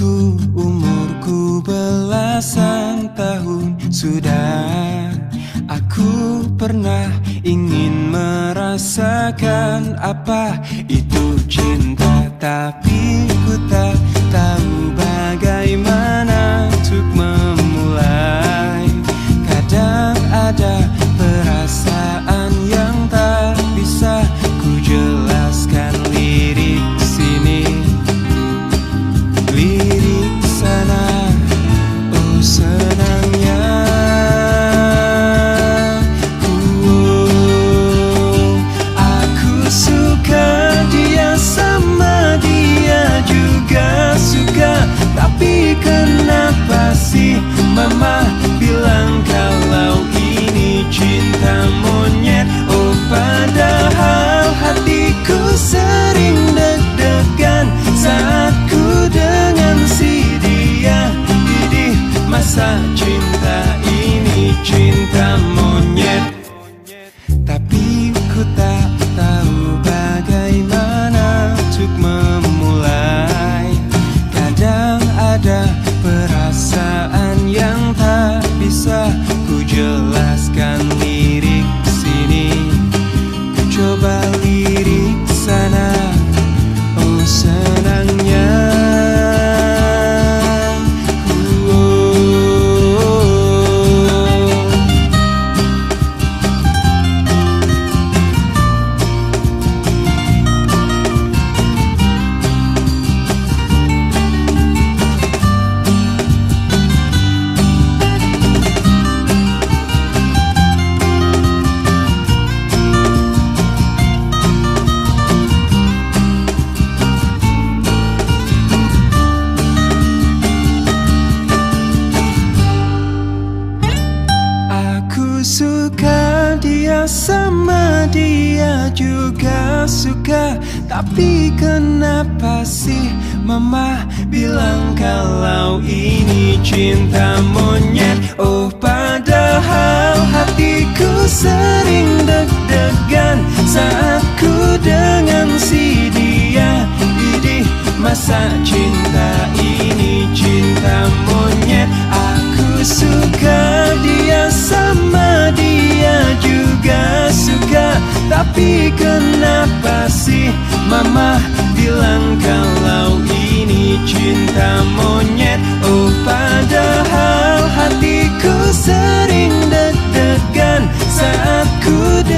Waktu umurku belasan tahun sudah, aku pernah ingin merasakan apa itu cinta, tapi ku tak tahu bagaimana untuk memulai. Kadang ada perasaan yang tak bisa ku jelaskan, lirik sini, lirik sana, oh senangnya. Aku suka dia, sama dia juga suka, tapi kenapa sih mama bilang kalau ini cinta monyet? Oh padahal hatiku sering deg-degan saat ku dengan si dia. Idih, masa cinta ini cinta monyet? Tapi ku tak tahu bagaimana untuk memulai. Kadang ada perasaan yang tak bisa ku jelaskan, lirik sini, ku coba lirik sana, oh senangnya. Aku suka dia, sama dia juga suka, tapi kenapa sih mama bilang kalau ini cinta monyet? Oh padahal hatiku sering deg-degan saat ku dengan si dia. Idih, masa cinta ini cinta monyet? Aku suka dia,